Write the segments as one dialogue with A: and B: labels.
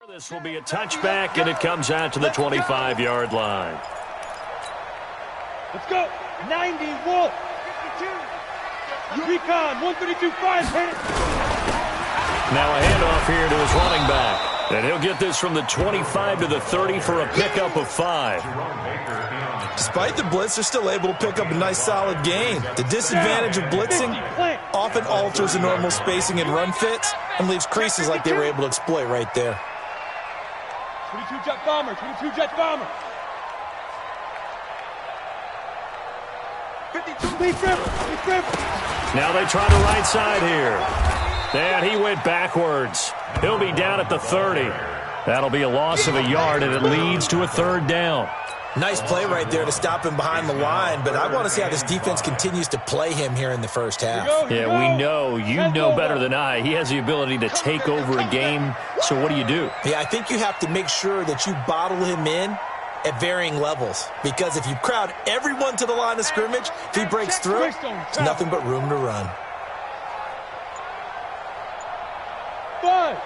A: This will be a touchback, and it comes out to the 25-yard line.
B: Let's go. 90, Wolf. 52. Recon, 132, 5. Hit it.
A: Now a handoff here to his running back. And he'll get this from the 25 to the 30 for a pickup of 5.
C: Despite the blitz, they're still able to pick up a nice, solid gain. The disadvantage of blitzing often alters the normal spacing and run fits and leaves creases like they were able to exploit right there.
B: 22 jet bomber, 22 jet bomber. 52 lead grip.
A: Now they try the right side here. And he went backwards. He'll be down at the 30. That'll be a loss of a yard, and it leads to a 3rd down.
C: Nice play right there to stop him behind the line, but I want to see how this defense continues to play him here in the first half.
A: Yeah, we know. You know better than I. He has the ability to take over a game, so what do you do?
C: Yeah, I think you have to make sure that you bottle him in at varying levels, because if you crowd everyone to the line of scrimmage, if he breaks through, there's nothing but room to run.
B: Buzz.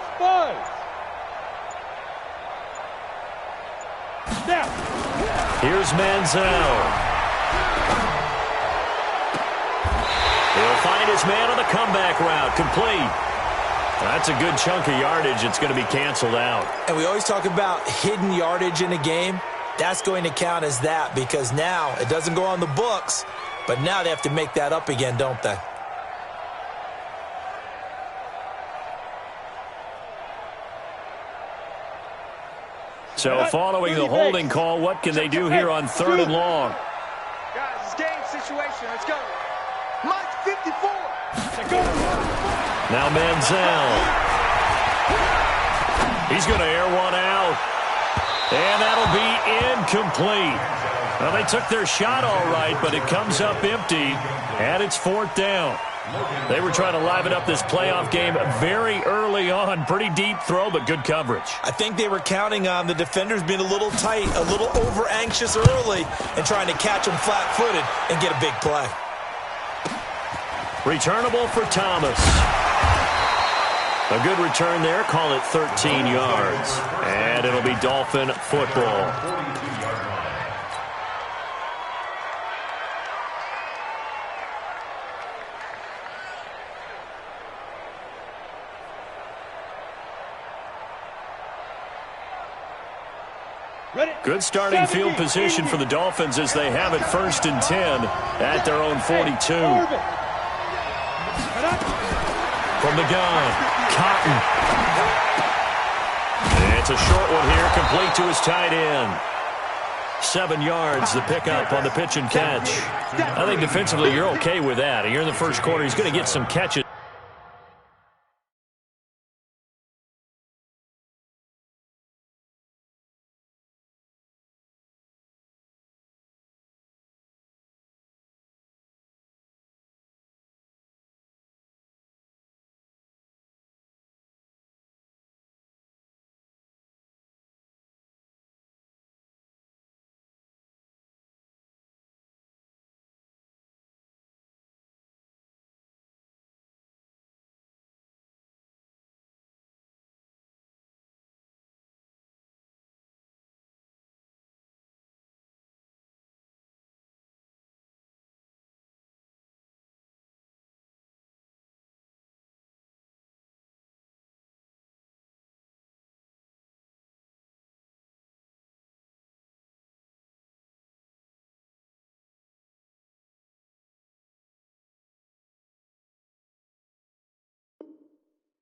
B: Now.
A: Here's Manziel. He'll find his man on the comeback route. Complete. That's a good chunk of yardage. It's going to be canceled out.
C: And we always talk about hidden yardage in a game. That's going to count as that, because now it doesn't go on the books, but now they have to make that up again, don't they?
A: So following the holding call, what can they do here on 3rd and long?
D: Guys, it's game situation. Let's go. Mike 54.
A: Now Manziel. He's going to air one out. And that'll be incomplete. Well, they took their shot all right, but it comes up empty, and it's 4th down. They were trying to liven up this playoff game very early on. Pretty deep throw, but good coverage.
C: I think they were counting on the defenders being a little tight, a little over-anxious early, and trying to catch them flat-footed and get a big play.
A: Returnable for Thomas. A good return there. Call it 13 yards. And it'll be Dolphin football. Good starting field position for the Dolphins as they have it 1st and 10 at their own 42. From the gun, Cotton. It's a short one here, complete to his tight end. 7 yards, the pickup on the pitch and catch. I think defensively you're okay with that. Here in the first quarter, he's going to get some catches.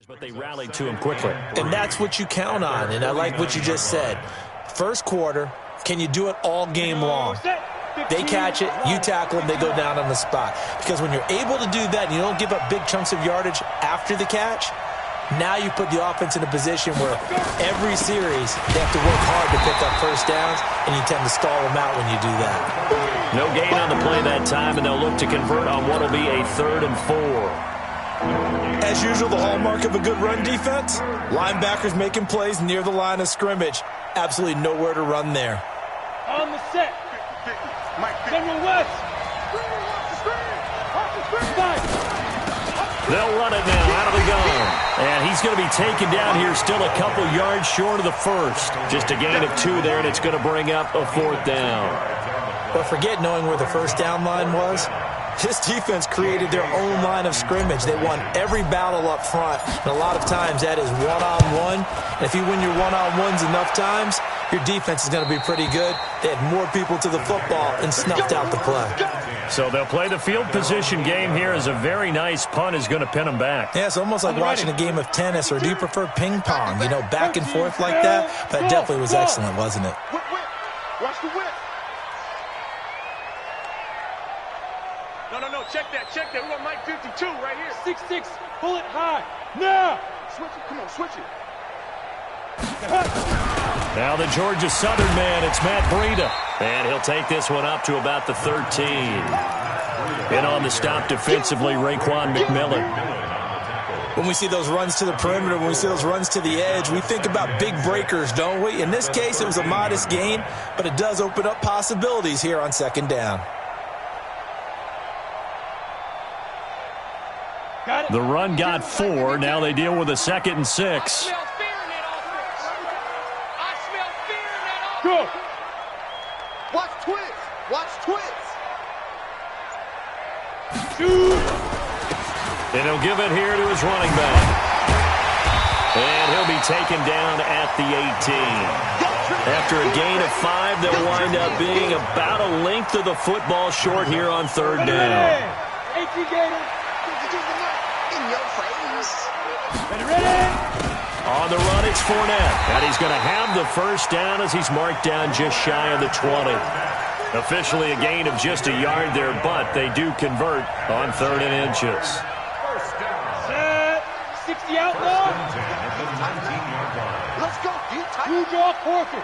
A: But they rallied to him quickly.
C: And that's what you count on, and I like what you just said. First quarter, can you do it all game long? They catch it, you tackle them, they go down on the spot. Because when you're able to do that and you don't give up big chunks of yardage after the catch, now you put the offense in a position where every series they have to work hard to pick up first downs, and you tend to stall them out when you do that.
A: No gain on the play that time, and they'll look to convert on what will be a 3rd and 4.
C: As usual, the hallmark of a good run defense, linebackers making plays near the line of scrimmage. Absolutely nowhere to run there.
B: On the set. General West.
A: They'll run it now out of the gun. And he's going to be taken down here still a couple yards short of the first. Just a gain of 2 there, and it's going to bring up a 4th down.
C: But forget knowing where the first down line was. This defense created their own line of scrimmage. They won every battle up front, and a lot of times that is one-on-one. And if you win your one-on-ones enough times, your defense is going to be pretty good. They had more people to the football and snuffed out the play.
A: So they'll play the field position game here as a very nice punt is going to pin them back.
C: Yeah, it's almost like watching a game of tennis, or do you prefer ping pong? You know, back and forth like that? That definitely was excellent, wasn't it?
D: Watch the whip. No, check that. We got Mike 52 right here.
B: 6'6", pull it high. Now!
D: Switch it, come on, switch it.
A: Now the Georgia Southern man, it's Matt Breida. And he'll take this one up to about the 13. In on the stop defensively, Raekwon McMillan.
C: When we see those runs to the perimeter, when we see those runs to the edge, we think about big breakers, don't we? In this case, it was a modest gain, but it does open up possibilities here on 2nd down.
A: The run got 4. Now they deal with a 2nd and 6.
B: Go!
D: Watch twist.
B: Shoot!
A: And he'll give it here to his running back. And he'll be taken down at the 18. After a gain of 5, they'll wind up being about a length of the football short here on 3rd down.
B: 18 Gator.
D: In your face.
B: Ready?
A: On the run, it's Fournette. And he's going to have the first down as he's marked down just shy of the 20. Officially a gain of just a yard there, but they do convert on 3rd and inches.
B: Set. 60 outlaw.
D: Let's go, D.
B: Two draw forfeit.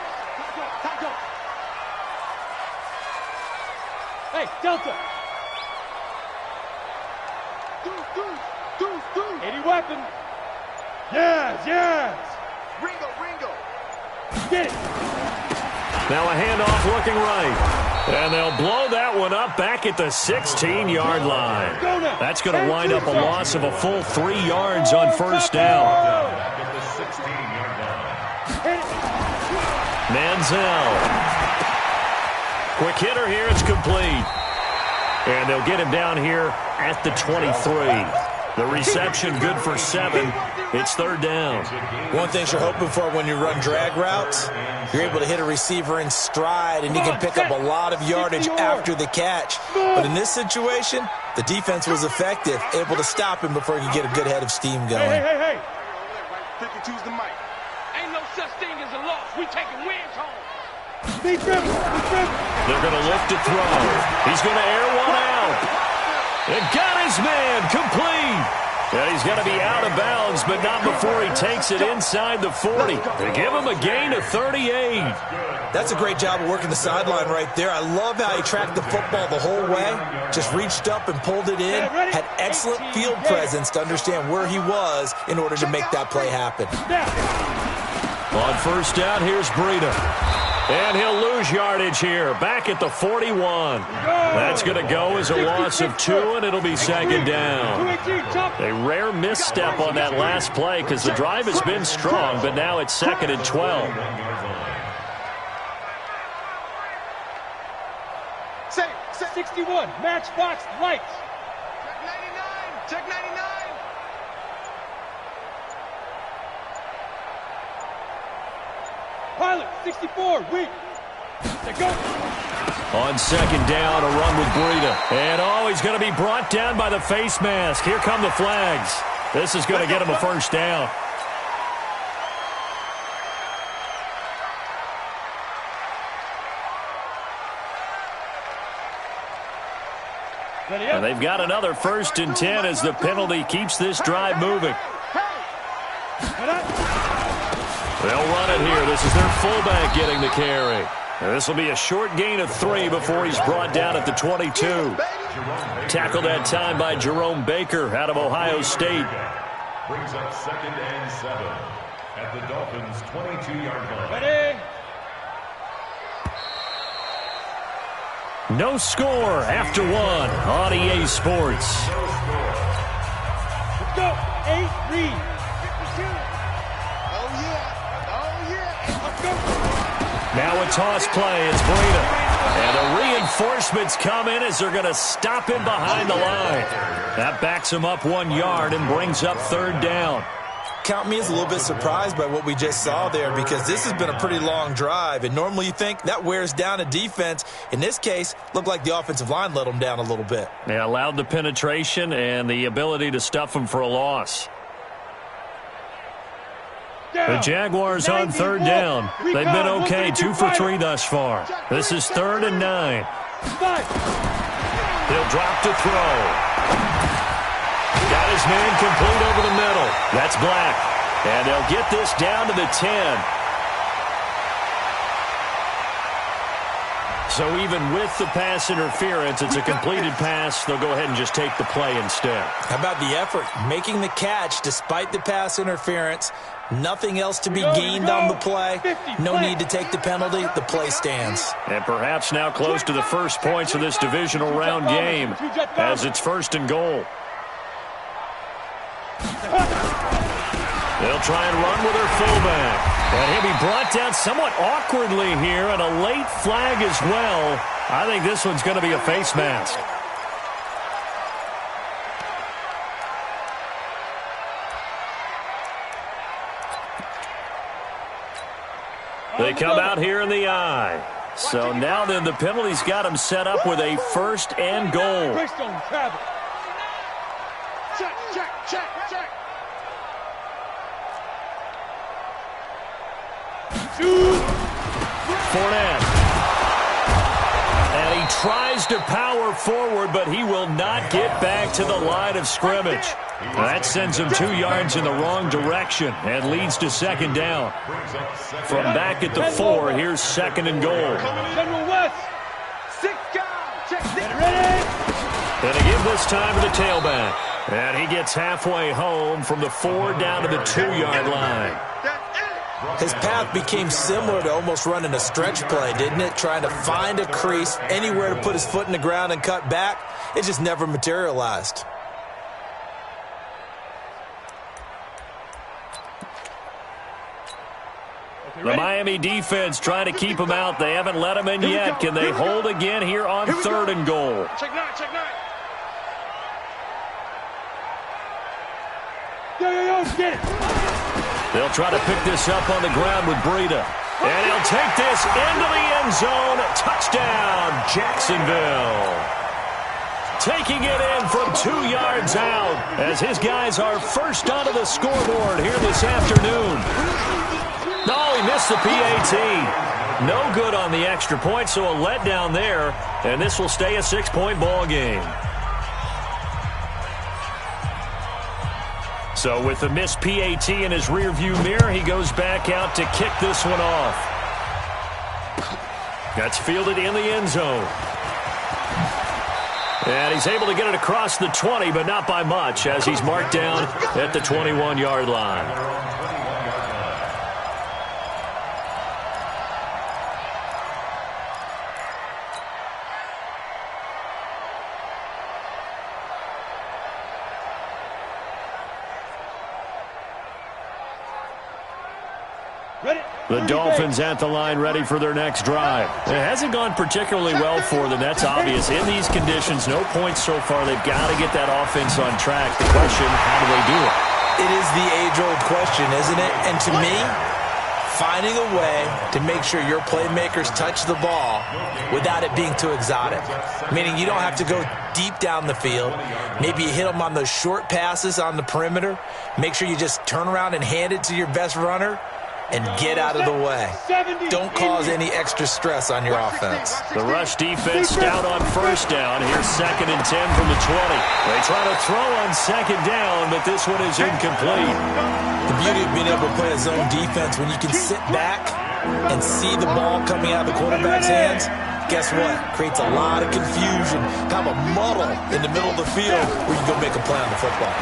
B: Hey, Delta.
D: Do.
B: 80 weapon. Yes.
D: Ringo.
B: Get it.
A: Now a handoff looking right. And they'll blow that one up back at the 16-yard line. That's going to wind up a loss of a full 3 yards on 1st down. Manziel. Quick hitter here. It's complete. And they'll get him down here at the 23. The reception good for 7. It's 3rd down.
C: One thing you're hoping for when you run drag routes, you're able to hit a receiver in stride, and he can pick up a lot of yardage after the catch. But in this situation, the defense was effective, able to stop him before he could get a good head of steam going.
B: Hey.
D: 52's the mic.
E: Ain't no such thing as a loss. We taking wins home.
B: Big dribble.
A: They're going to look to throw. He's going to air one out. And got his man complete. And he's going to be out of bounds, but not before he takes it inside the 40. They give him a gain of 38.
C: That's a great job of working the sideline right there. I love how he tracked the football the whole way, just reached up and pulled it in, had excellent field presence to understand where he was in order to make that play happen.
A: On 1st down, here's Breida. And he'll lose yardage here, back at the 41. That's going to go as a loss of 2, and it'll be 2nd down. A rare misstep on that last play because the drive has been strong, but now it's 2nd and 12.
B: 61, Matchbox lights.
D: Check 99.
B: Pilot, 64, weak. They go.
A: On 2nd down, a run with Breida. And, he's going to be brought down by the face mask. Here come the flags. This is going to get him a 1st down. And they've got another 1st and 10 as the penalty keeps this drive moving. They'll run it here. This is their fullback getting the carry. And this will be a short gain of 3 before he's brought down at the 22. Tackled that time by Jerome Baker out of Ohio State.
F: Brings up 2nd and 7 at the Dolphins' 22-yard line.
B: Ready?
A: No score after 1 on EA Sports.
B: Let's go. 8, read.
A: Now a toss play. It's Breida. And the reinforcements come in as they're going to stop him behind the line. That backs him up 1 yard and brings up third down.
C: Count me as a little bit surprised by what we just saw there, because this has been a pretty long drive, and normally you think that wears down a defense. In this case, looked like the offensive line let them down a little bit.
A: They allowed the penetration and the ability to stuff them for a loss. The Jaguars on third down. They've been okay, 2 for 3 thus far. This is 3rd and 9. He'll drop to throw. Got his man complete over the middle. That's Black. And they'll get this down to the 10. So even with the pass interference, it's a completed pass. They'll go ahead and just take the play instead.
C: How about the effort? Making the catch despite the pass interference. Nothing else to be gained on the play. No need to take the penalty. The play stands.
A: And perhaps now close to the first points of this divisional round game as it's 1st and goal. They'll try and run with their fullback. And he'll be brought down somewhat awkwardly here, and a late flag as well. I think this one's going to be a face mask. They come out here in the eye. So now then the penalty's got him set up with a 1st and goal.
B: Check.
A: Fournette. And he tries to power forward, but he will not get back to the line of scrimmage. That sends him 2 yards in the wrong direction and leads to 2nd down. From back at the 4, here's 2nd and goal. And they give this time to the tailback. And he gets halfway home from the 4 down to the 2-yard line.
C: His path became similar to almost running a stretch play, didn't it? Trying to find a crease, anywhere to put his foot in the ground and cut back. It just never materialized.
A: The Miami defense trying to keep him out. They haven't let him in yet. Can they hold again here on 3rd and goal?
E: Check 9.
B: Yo, get it.
A: They'll try to pick this up on the ground with Breida. And he'll take this into the end zone. Touchdown, Jacksonville. Taking it in from 2 yards out as his guys are first onto the scoreboard here this afternoon. No, he missed the PAT. No good on the extra point, so a letdown there. And this will stay a 6-point ball game. So with the missed PAT in his rearview mirror, he goes back out to kick this one off. That's fielded in the end zone. And he's able to get it across the 20, but not by much, as he's marked down at the 21-yard line. The Dolphins at the line ready for their next drive. It hasn't gone particularly well for them. That's obvious. In these conditions, no points so far. They've got to get that offense on track. The question, how do they do it?
C: It is the age-old question, isn't it? And to me, finding a way to make sure your playmakers touch the ball without it being too exotic. Meaning you don't have to go deep down the field. Maybe you hit them on those short passes on the perimeter. Make sure you just turn around and hand it to your best runner and get out of the way. Don't cause any extra stress on your offense.
A: The rush defense stout on 1st down. Here's 2nd and 10 from the 20. They try to throw on 2nd down, but this one is incomplete.
C: The beauty of being able to play a zone defense, when you can sit back and see the ball coming out of the quarterback's hands, guess what? Creates a lot of confusion, kind of a muddle in the middle of the field where you go make a play on the football.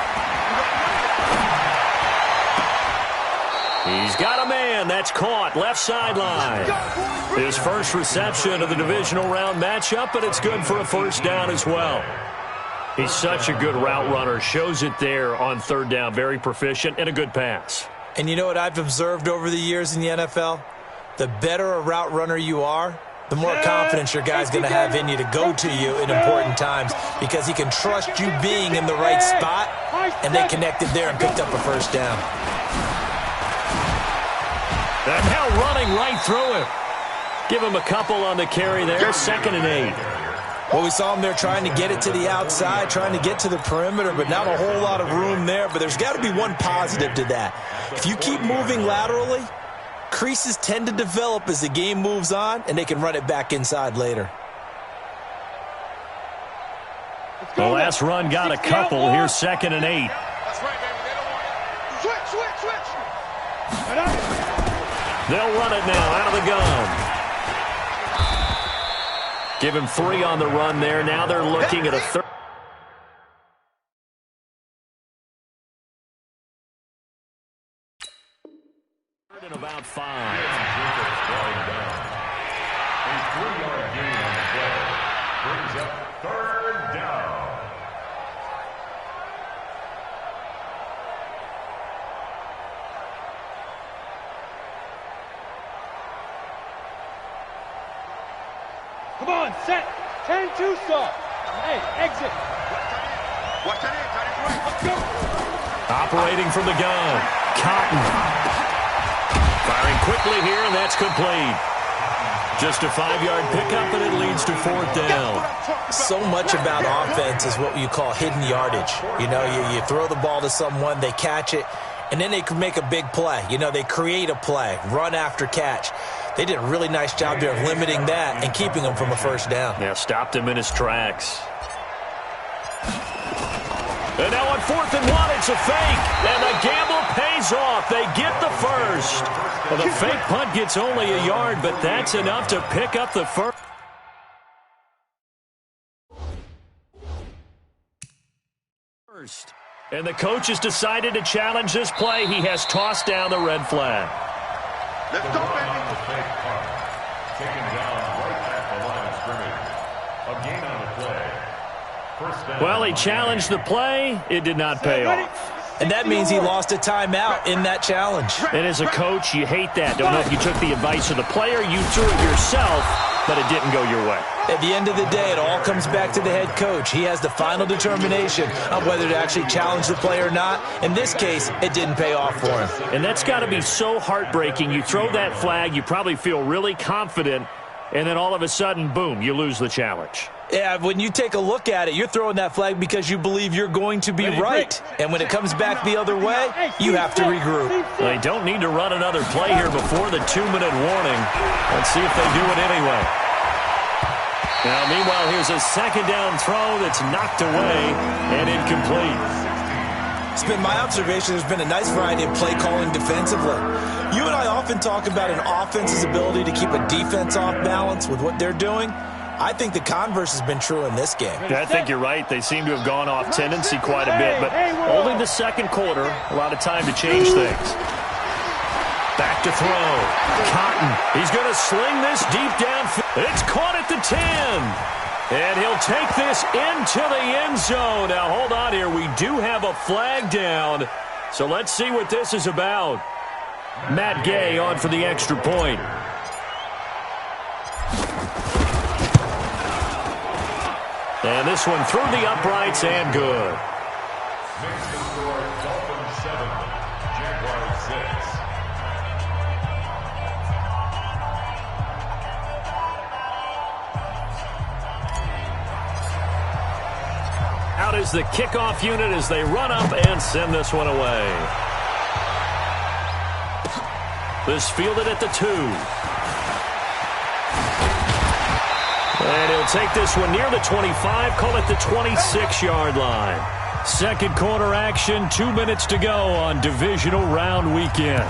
A: He's got a man. That's caught. Left sideline. His first reception of the divisional round matchup, but it's good for a 1st down as well. He's such a good route runner. Shows it there on 3rd down. Very proficient and a good pass.
C: And you know what I've observed over the years in the NFL? The better a route runner you are, the more confidence your guy's going to have in you to go to you in important times because he can trust you being in the right spot, and they connected there and picked up a first down.
A: And now running right through him. Give him a couple on the carry there, 2nd and 8.
C: Well, we saw him there trying to get it to the outside, trying to get to the perimeter, but not a whole lot of room there. But there's got to be one positive to that. If you keep moving laterally, creases tend to develop as the game moves on, and they can run it back inside later.
A: The last run got a couple. Here's 2nd and 8.
D: That's right, baby. They don't want it. Switch.
A: They'll run it now out of the gun. Give him 3 on the run there. Now they're looking at a third. And about 5.
F: A 3-yard gain on the play brings up 3rd down.
B: Come on, set. 10-2 stop. Hey, exit.
D: Watch that in. Tight end right.
B: Let's go.
A: Operating from the gun. Cotton. Firing quickly here, and that's complete. Just a 5-yard pickup, and it leads to 4th down.
C: So much about offense is what you call hidden yardage. You know, you throw the ball to someone, they catch it, and then they can make a big play. You know, they create a play, run after catch. They did a really nice job there of limiting that and keeping him from a first down.
A: Yeah, stopped him in his tracks. And now on 4th and 1, it's a fake. And the gamble pays off. They get the first. Well, the fake punt gets only a yard, but that's enough to pick up the first. And the coach has decided to challenge this play. He has tossed down the red flag.
D: Let's go, baby.
F: The fake punt. Taken down right at the line of scrimmage. A gain on the play. First down.
A: Well, he challenged the play. It did not pay off.
C: And that means he lost a timeout in that challenge.
A: And as a coach, you hate that. Don't know if you took the advice of the player, you threw it yourself, but it didn't go your way.
C: At the end of the day, it all comes back to the head coach. He has the final determination on whether to actually challenge the play or not. In this case, it didn't pay off for him.
A: And that's got to be so heartbreaking. You throw that flag, you probably feel really confident, and then all of a sudden, boom, you lose the challenge.
C: Yeah, when you take a look at it, you're throwing that flag because you believe you're going to be right. And when it comes back the other way, you have to regroup.
A: They don't need to run another play here before the 2-minute warning. Let's see if they do it anyway. Now, meanwhile, here's a 2nd down throw that's knocked away and incomplete.
C: It's been my observation there's been a nice variety of play calling defensively. You and I often talk about an offense's ability to keep a defense off balance with what they're doing. I think the converse has been true in this game.
A: Yeah, I think you're right. They seem to have gone off tendency quite a bit, but only the 2nd quarter, a lot of time to change things. Back to throw. Cotton. He's going to sling this deep downfield. It's caught at the 10. And he'll take this into the end zone. Now, hold on here. We do have a flag down. So let's see what this is about. Matt Gay on for the extra point. And this one through the uprights and good.
F: Makes the score Dolphins 7, Jaguars 6.
A: Out is the kickoff unit as they run up and send this one away. This fielded at the 2. And he'll take this one near the 25, call it the 26-yard line. 2nd quarter action, 2 minutes to go on divisional round weekend.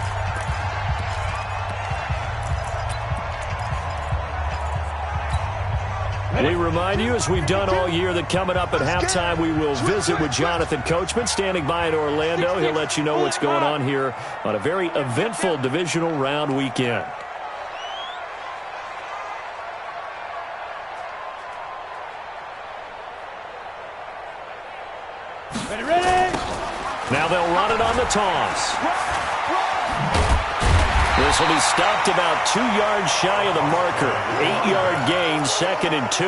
A: We remind you, as we've done all year, that coming up at halftime, we will visit with Jonathan Coachman, standing by in Orlando. He'll let you know what's going on here on a very eventful divisional round weekend.
B: Ready?
A: Now they'll run it on the toss. This will be stopped about 2 yards shy of the marker. 8-yard gain, 2nd and 2.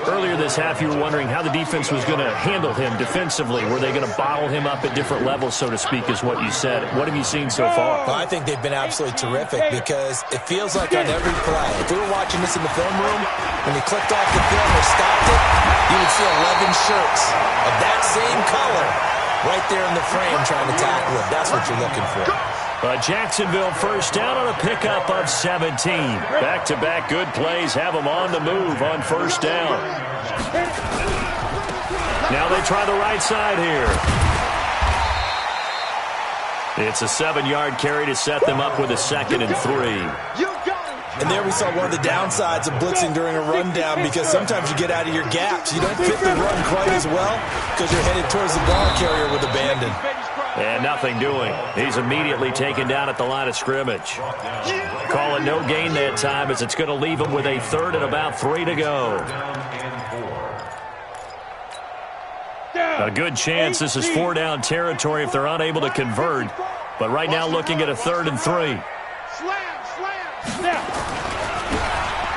A: Earlier this half, you were wondering how the defense was going to handle him defensively. Were they going to bottle him up at different levels, so to speak, is what you said. What have you seen so far?
C: Well, I think they've been absolutely terrific because it feels like on every play, if we were watching this in the film room, when they clicked off the film or stopped it, you would see 11 shirts of that same color right there in the frame trying to tackle him. That's what you're looking for.
A: Jacksonville first down on a pickup of 17. Back-to-back good plays have them on the move on first down. Now they try the right side here. It's a 7-yard carry to set them up with a 2nd and 3.
C: And there we saw one of the downsides of blitzing during a rundown because sometimes you get out of your gaps. You don't fit the run quite as well because you're headed towards the ball carrier with abandon.
A: And nothing doing. He's immediately taken down at the line of scrimmage. Call it no gain that time as it's going to leave him with a 3rd and about 3 to go. A good chance this is 4-down territory if they're unable to convert. But right now looking at a 3rd and 3.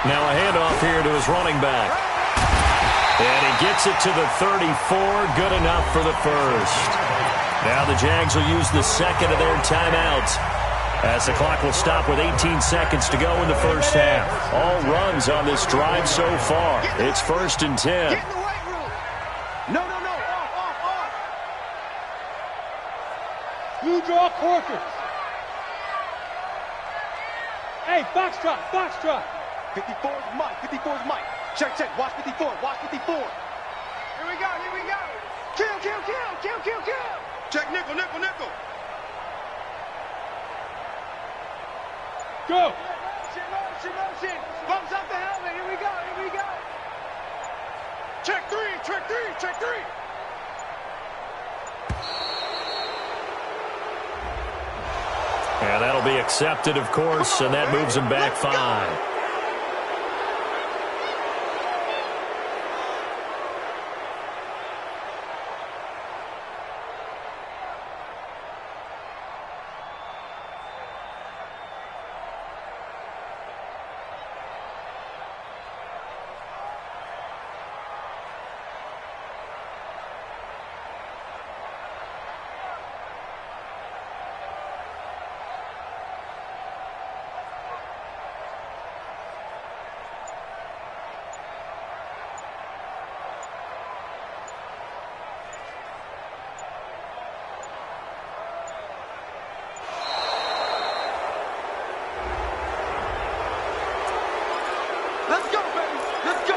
A: Now a handoff here to his running back. And he gets it to the 34. Good enough for the first. Now the Jags will use the 2nd of their timeouts as the clock will stop with 18 seconds to go in the first half. All runs on this drive so far. It's 1st and 10.
D: Get in the weight room. No. Off.
B: You draw quarters. Hey, foxtrot.
D: 54's Mike. Check. Watch 54. Here we go. Kill. Check nickel.
B: Go.
D: Motion. Bumps up the helmet. Here we go. Check three.
A: And that'll be accepted, of course, and that moves him back 5.
D: Let's go, baby. Let's go.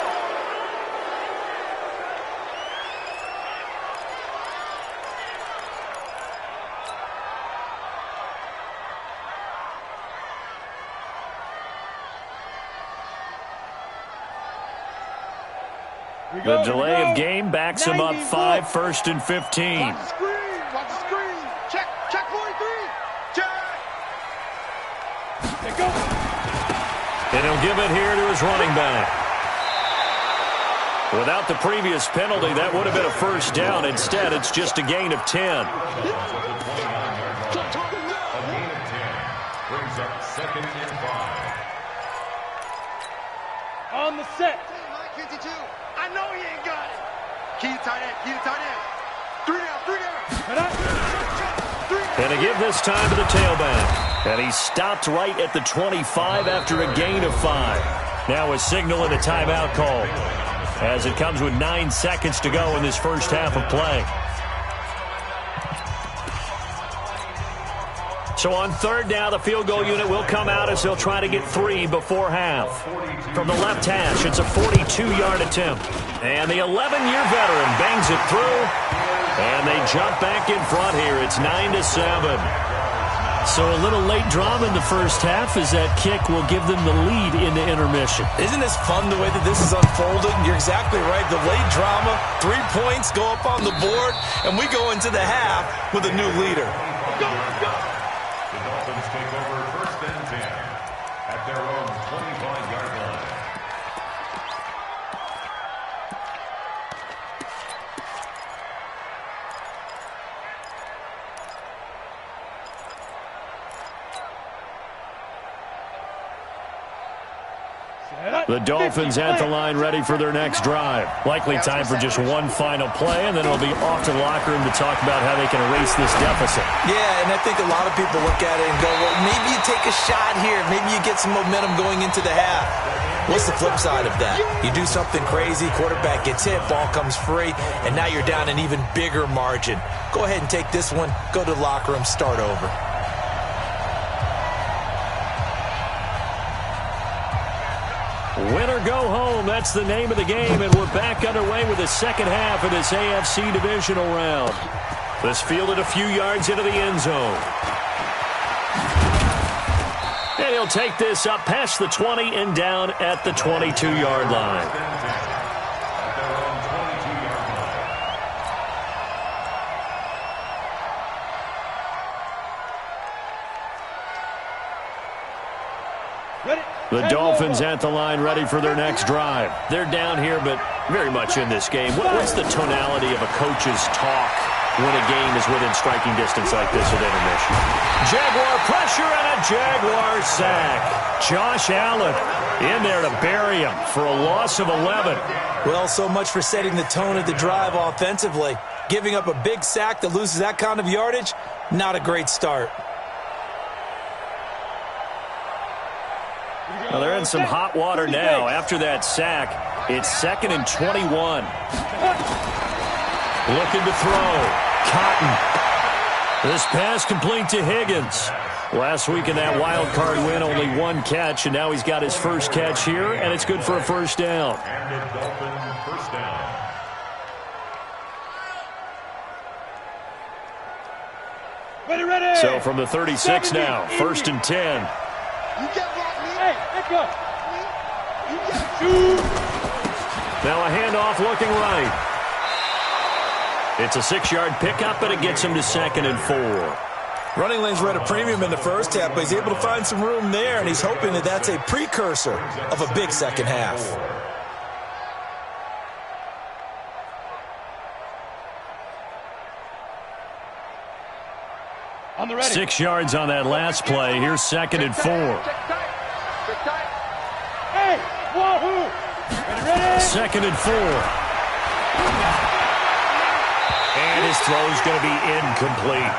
A: The delay of game backs him up 5, 1st and 15.
D: Watch the screen. Check 43. Check.
B: There go.
A: And he'll give it here to his running back. Without the previous penalty, that would have been a first down. Instead, it's just a gain of 10.
F: A gain of 10 brings up 2nd and 5.
B: On the set.
D: 52. I know he ain't got it. Key to tight end. 3 down.
A: And to give this time to the tailback. And he stopped right at the 25 after a gain of 5. Now a signal and a timeout call as it comes with 9 seconds to go in this first half of play. So on 3rd down, the field goal unit will come out as they'll try to get 3 before half. From the left hash, it's a 42-yard attempt. And the 11-year veteran bangs it through. And they jump back in front here. It's 9-7. So a little late drama in the first half as that kick will give them the lead in the intermission.
C: Isn't this fun the way that this is unfolding? You're exactly right. The late drama, 3 points go up on the board, and we go into the half with a new leader.
F: The Dolphins take over 1st and 10 at their own 25-yard line.
A: The Dolphins at the line ready for their next drive. Likely time for just one final play, and then it'll be off to the locker room to talk about how they can erase this deficit.
C: Yeah, and I think a lot of people look at it and go, well, maybe you take a shot here. Maybe you get some momentum going into the half. What's the flip side of that? You do something crazy, quarterback gets hit, ball comes free, and now you're down an even bigger margin. Go ahead and take this one, go to the locker room, start over.
A: Win or go home, that's the name of the game, and we're back underway with the second half of this AFC divisional round. This fielded a few yards into the end zone. And he'll take this up past the 20 and down at the 22-yard line. The Dolphins at the line ready for their next drive. They're down here, but very much in this game. What's the tonality of a coach's talk when a game is within striking distance like this at intermission? Jaguar pressure and a Jaguar sack. Josh Allen in there to bury him for a loss of 11.
C: Well, so much for setting the tone of the drive offensively. Giving up a big sack that loses that kind of yardage, not a great start.
A: Well, they're in some hot water now. After that sack, it's 2nd and 21. Looking to throw. Cotton. This pass complete to Higgins. Last week in that wild card win, only one catch, and now he's got his first catch here, and it's good for a first down. So from the 36 now, 1st and 10. Now a handoff looking right. It's a 6-yard pickup, but it gets him to 2nd and 4.
C: Running lanes were at a premium in the first half, but he's able to find some room there, and he's hoping that that's a precursor of a big second half.
B: On the ready.
A: 6 yards on that last play. Here's 2nd and 4.
B: Hey, wahoo! Ready?
A: 2nd and 4. And his throw's going to be incomplete.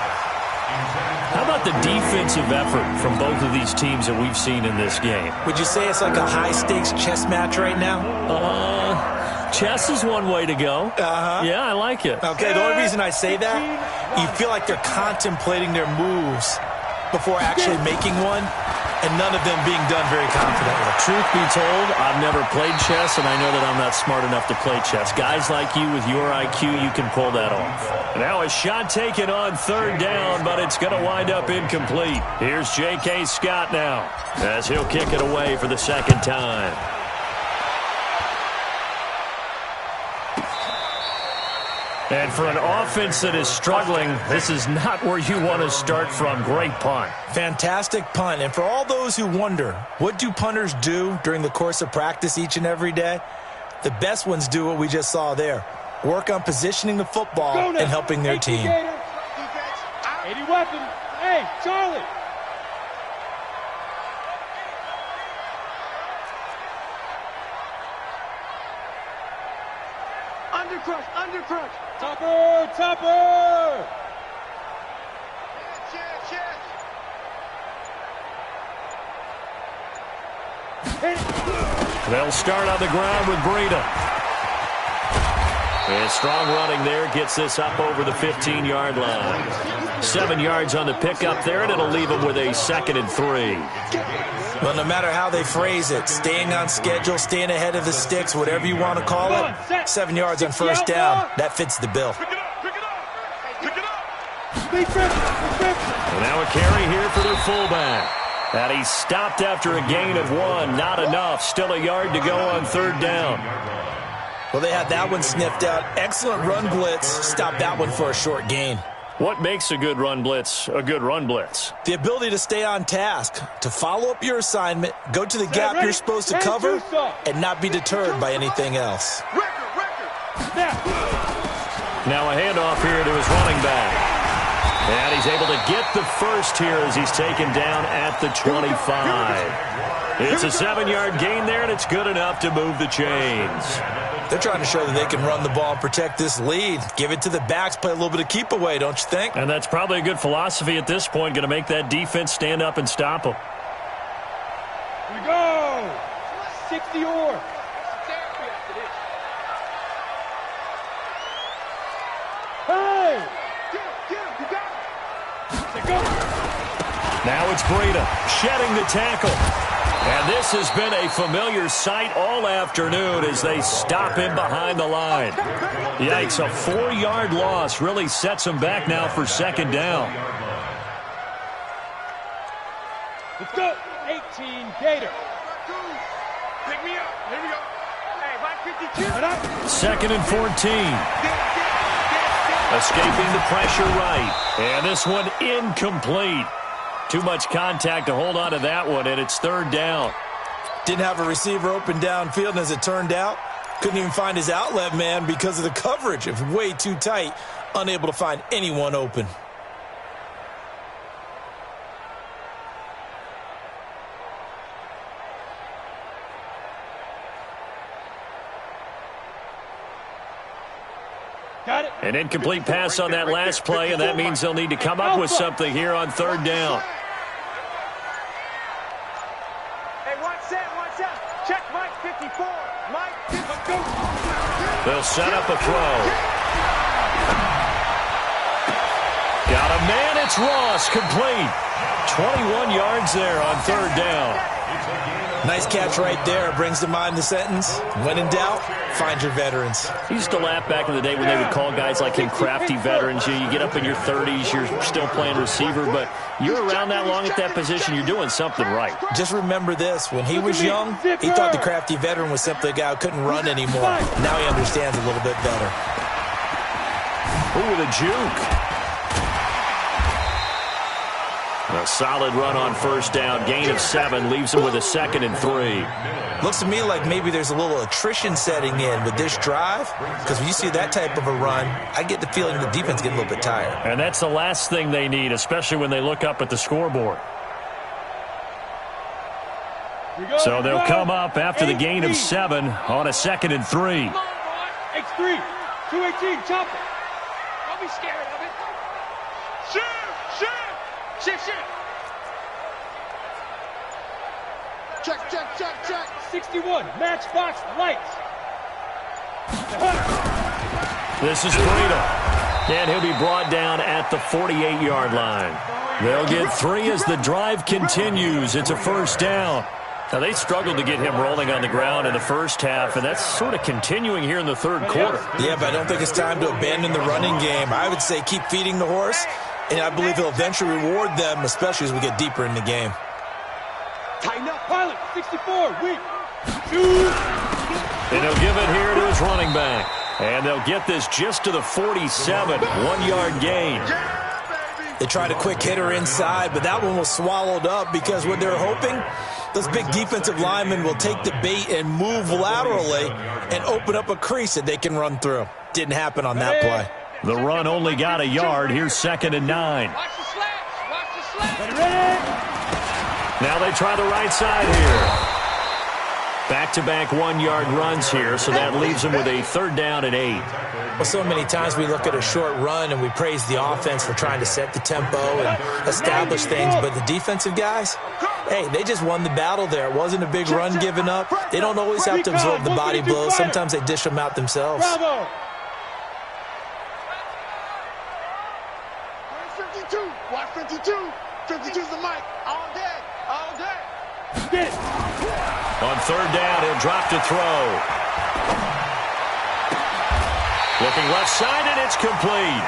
A: How about the defensive effort from both of these teams that we've seen in this game?
C: Would you say it's like a high-stakes chess match right now?
A: Chess is one way to go. Yeah, I like it.
C: Okay, the only reason I say that, you feel like they're contemplating their moves before actually making one, and none of them being done very confidently.
A: Truth be told, I've never played chess, and I know that I'm not smart enough to play chess. Guys like you with your IQ, you can pull that off. Now a shot taken on 3rd down, but it's going to wind up incomplete. Here's J.K. Scott now, as he'll kick it away for the 2nd time. And for an offense that is struggling, this is not where you want to start from. Great punt.
C: Fantastic punt. And for all those who wonder, what do punters do during the course of practice each and every day? The best ones do what we just saw there. Work on positioning the football and helping their team.
B: 80 weapon. Hey, Charlie.
D: Undercrush, undercrush.
B: Topper, topper.
A: They'll start on the ground with Breida. And strong running there gets this up over the 15-yard line. 7 yards on the pickup there, and it'll leave them with a 2nd and 3.
C: Well, no matter how they phrase it, staying on schedule, staying ahead of the sticks, whatever you want to call it, 7 yards on 1st down, that fits the bill.
A: And now a carry here for their fullback. And he stopped after a gain of 1. Not enough. Still a yard to go on 3rd down.
C: Well, they had that one sniffed out. Excellent run blitz. Stopped that one for a short gain.
A: What makes a good run blitz a good run blitz?
C: The ability to stay on task, to follow up your assignment, go to the gap you're supposed to cover, and not be deterred by anything else.
A: Now a handoff here to his running back. And he's able to get the first here as he's taken down at the 25. It's a 7-yard gain there, and it's good enough to move the chains.
C: They're trying to show that they can run the ball and protect this lead. Give it to the backs, play a little bit of keep away, don't you think?
A: And that's probably a good philosophy at this point, going to make that defense stand up and stop them.
B: Here we go. 60 or. Hey!
A: Now it's Breida shedding the tackle. And this has been a familiar sight all afternoon as they stop him behind the line. Yikes, a 4-yard loss really sets him back now for second down.
B: Let's go. 18, Gator.
D: Pick me up. Here we go. Hey, right 52.
A: Second and 14. Escaping the pressure right. And this one incomplete. Too much contact to hold on to that one, and it's third down.
C: Didn't have a receiver open downfield, and as it turned out, couldn't even find his outlet man because of the coverage. It was way too tight, unable to find anyone open.
B: Got it.
A: An incomplete pass on that last play, and that means they'll need to come up with something here on third down.
D: Hey, watch that. Check Mike 54. Mike 54.
A: They'll set up a throw. Got a man, it's Ross, complete. 21 yards there on third down.
C: Nice catch right there. Brings to mind the sentence, when in doubt, find your veterans.
A: He used to laugh back in the day when they would call guys like him crafty veterans. You get up in your 30s, you're still playing receiver, but you're around that long at that position, you're doing something right.
C: Just remember this. When he was young, he thought the crafty veteran was simply a guy who couldn't run anymore. Now he understands a little bit better.
A: Ooh, the juke. A solid run on first down. Gain of 7 leaves him with a 2nd and 3.
C: Looks to me like maybe there's a little attrition setting in with this drive, because when you see that type of a run, I get the feeling the defense getting a little bit tired.
A: And that's the last thing they need, especially when they look up at the scoreboard. So they'll come up after the gain of 7 on a 2nd and 3.
B: X3, 218, chop it.
E: Don't be scared of it.
D: Shoot.
E: Shift.
D: Check.
B: 61, matchbox lights.
A: This is Breida. And he'll be brought down at the 48-yard line. They'll get 3 as the drive continues. It's a first down. Now, they struggled to get him rolling on the ground in the first half, and that's sort of continuing here in the third quarter.
C: Yeah, but I don't think it's time to abandon the running game. I would say keep feeding the horse, and I believe he'll eventually reward them, especially as we get deeper in the game.
B: Tighten up, pilot, 64, weak. Shoot.
A: And he'll give it here to his running back. And they'll get this just to the 47, 1-yard gain.
C: They tried a quick hitter inside, but that one was swallowed up because what they're hoping, those big defensive linemen will take the bait and move laterally and open up a crease that they can run through. Didn't happen on that play.
A: The run only got a yard. Here's 2nd and 9.
E: Watch the slats.
A: Now they try the right side here. Back-to-back 1-yard runs here, so that leaves them with a 3rd down and 8.
C: Well, so many times we look at a short run and we praise the offense for trying to set the tempo and establish things, but the defensive guys, hey, they just won the battle there. It wasn't a big run given up. They don't always have to absorb the body blows. Sometimes they dish them out themselves.
B: Bravo.
D: 52. Watch 52. 52's the mic. All day.
B: Get it.
A: On 3rd down, he'll drop to throw. Looking left side, and it's complete.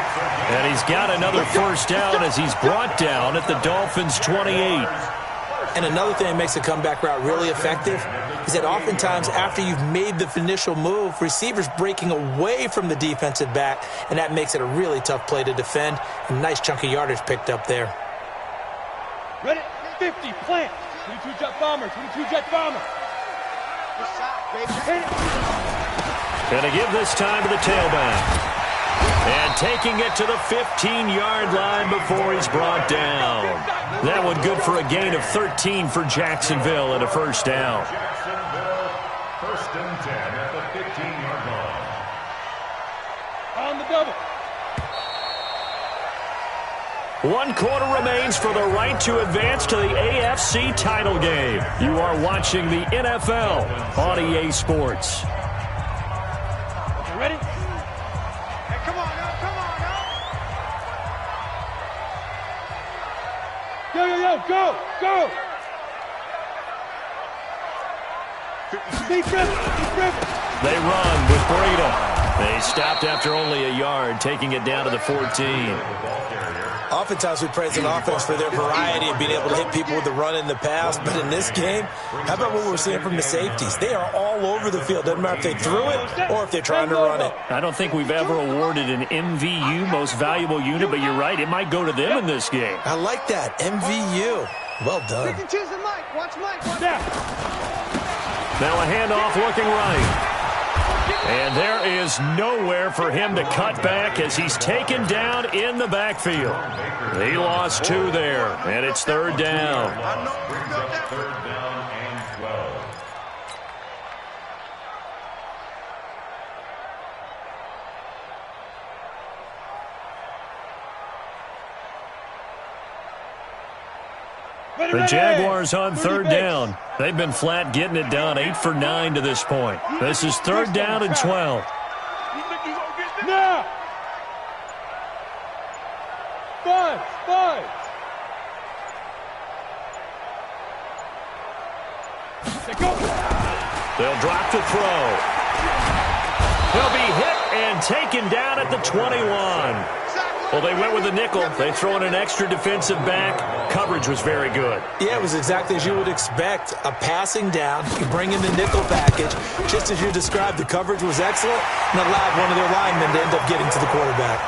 A: And he's got another first down as he's brought down at the Dolphins' 28.
C: And another thing that makes the comeback route really effective is that oftentimes after you've made the initial move, receivers breaking away from the defensive back, and that makes it a really tough play to defend. A nice chunk of yardage picked up there.
B: Ready? 50, plant. 22 jet bomber, 22 jet bomber.
A: Going to give this time to the tailback. And And taking it to the 15-yard line before he's brought down. That one good for a gain of 13 for Jacksonville and a first down.
F: Jacksonville, 1st and 10 at the 15-yard line.
B: On the double.
A: 1 quarter remains for the right to advance to the AFC title game. You are watching the NFL on EA Sports.
B: You ready?
D: Hey, come on now, come on now.
B: Yo, go, go. Deep dribble.
A: They run with Breida. They stopped after only a yard, taking it down to the 14.
C: Oftentimes we praise an offense for their variety of being able to hit people with the run in the pass. But in this game, how about what we're seeing from the safeties? They are all over the field. Doesn't matter if they threw it or if they're trying to run it.
A: I don't think we've ever awarded an MVU, most valuable unit, but you're right. It might go to them in this game.
C: I like that. MVU. Well done.
D: Pick and choose the Mike. Watch Mike.
B: Now.
A: Now a handoff looking right. And there is nowhere for him to cut back as he's taken down in the backfield. He lost 2 there, and it's 3rd down.
F: Brings up 3rd down and 12.
A: The Jaguars on 3rd down. They've been flat getting it done, 8 for 9 to this point. This is 3rd down and 12.
B: Now. 5. They go.
A: They'll drop to throw. He'll be hit and taken down at the 21. Well, they went with a nickel. They throw in an extra defensive back. Coverage was very good.
C: Yeah, it was exactly as you would expect. A passing down. You bring in the nickel package. Just as you described, the coverage was excellent and allowed one of their linemen to end up getting to the quarterback.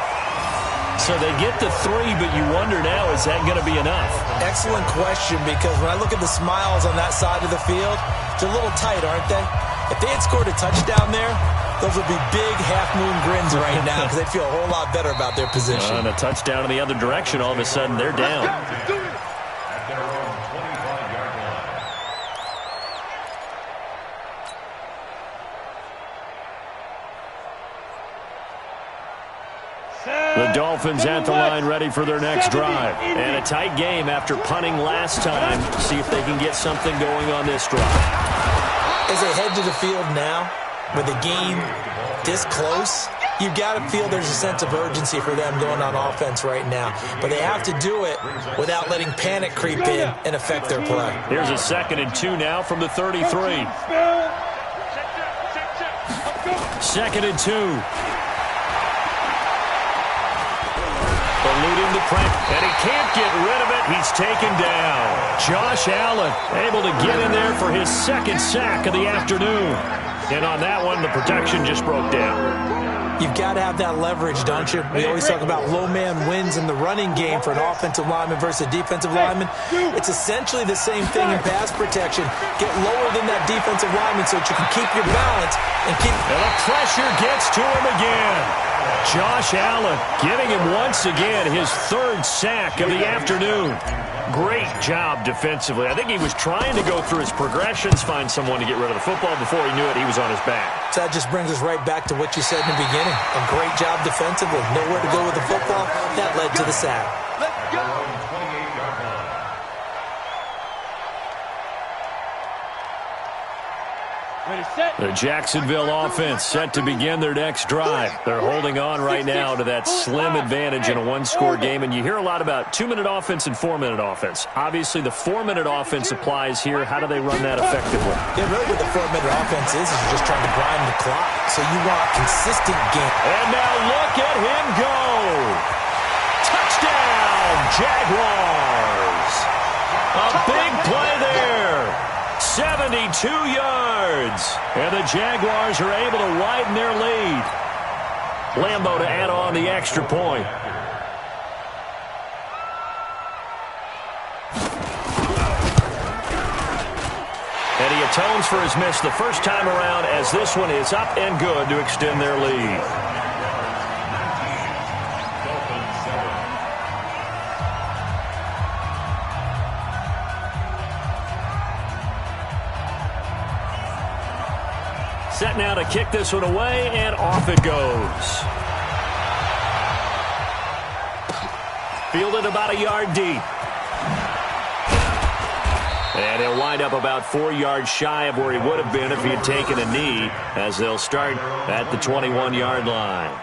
A: So they get the 3, but you wonder now, is that going to be enough?
C: Excellent question, because when I look at the smiles on that side of the field, they're a little tight, aren't they? If they had scored a touchdown there, those would be big half-moon grins right now because they'd feel a whole lot better about their position.
A: And a touchdown in the other direction, all of a sudden they're down.
F: At their own 25-yard line.
A: The Dolphins at the line ready for their next drive. And a tight game after punting last time. See if they can get something going on this drive.
C: As they head to the field now, with the game this close, you've got to feel there's a sense of urgency for them going on offense right now. But they have to do it without letting panic creep in and affect their play.
A: Here's a 2nd and 2 now from the 33. 2nd and 2. Eluding the pressure, and he can't get rid of it. He's taken down. Josh Allen able to get in there for his 2nd sack of the afternoon. And on that one, the protection just broke down.
C: You've got to have that leverage, don't you? We always talk about low man wins in the running game for an offensive lineman versus a defensive lineman. It's essentially the same thing in pass protection. Get lower than that defensive lineman so that you can keep your balance and keep...
A: And the pressure gets to him again. Josh Allen getting him once again his 3rd sack of the afternoon. Great job defensively. I think he was trying to go through his progressions, find someone to get rid of the football. Before he knew it, he was on his back.
C: So that just brings us right back to what you said in the beginning. A great job defensively. Nowhere to go with the football. That led to the sack.
D: Let's go.
F: 28-yard line.
B: Ready, set.
A: The Jacksonville offense set to begin their next drive. They're holding on right now to that slim advantage in a 1-score game. And you hear a lot about 2-minute offense and 4-minute offense. Obviously, the 4-minute offense applies here. How do they run that effectively?
C: Yeah, really what the 4-minute offense is you're just trying to grind the clock. So you want consistent game.
A: And now look at him go. Touchdown, Jaguars. A big play there. 72 yards. And the Jaguars are able to widen their lead. Lambo to add on the extra point. And he atones for his miss the first time around as this one is up and good to extend their lead. set now to kick this one away, and off it goes. Fielded about a yard deep. And he'll wind up about 4 yards shy of where he would have been if he had taken a knee, as they'll start at the 21-yard line.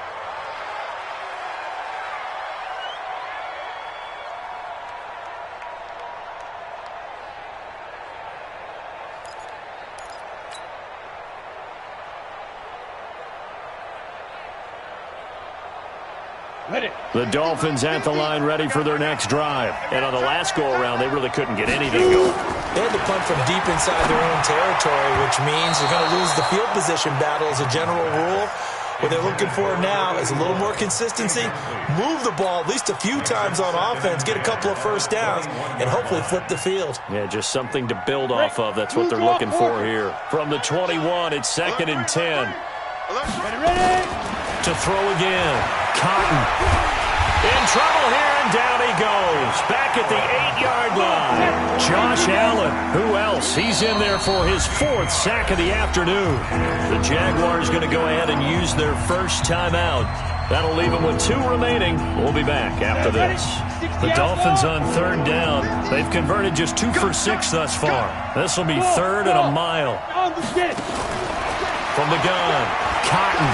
A: The Dolphins at the line ready for their next drive. And on the last go-around, they really couldn't get anything going.
C: They had to punt from deep inside their own territory, which means they're going to lose the field position battle as a general rule. What they're looking for now is a little more consistency, move the ball at least a few times on offense, get a couple of first downs, and hopefully flip the field.
A: Yeah, just something to build off of. That's what they're looking for here. From the 21, it's 2nd and 10.
B: Ready?
A: To throw again. Cotton. In trouble here, and down he goes. Back at the 8-yard line. Josh Allen. Who else? He's in there for his 4th sack of the afternoon. The Jaguars going to go ahead and use their first timeout. That'll leave them with 2 remaining. We'll be back after this. The Dolphins on 3rd down. They've converted just 2 for 6 thus far. This will be 3rd and a mile. From the gun, Cotton.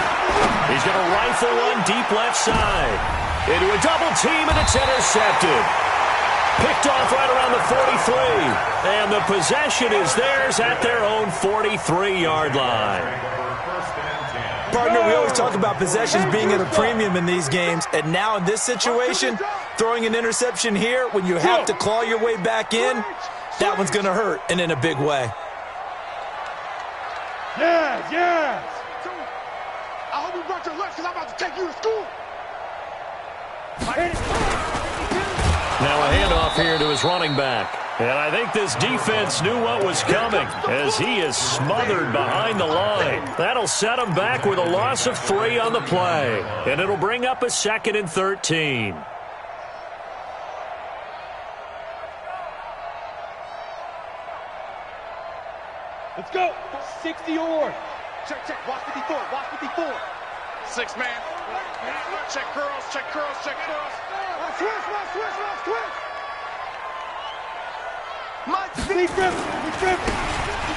A: He's going to rifle one deep left side. Into a double team, and it's intercepted. Picked off right around the 43. And the possession is theirs at their own 43-yard line.
C: Partner, we always talk about possessions being at a premium in these games. And now in this situation, throwing an interception here when you have to claw your way back in, that one's going to hurt, and in a big way.
B: Yes.
D: I hope you brought your lunch because I'm about to take you to school.
A: Now a handoff here to his running back. And I think this defense knew what was coming as he is smothered behind the line. That'll set him back with a loss of 3 on the play. And it'll bring up a 2nd and 13.
B: Let's go. 60 or.
D: Check. Watch 54. Watch 54. 6 man. Check curls.
B: Switch.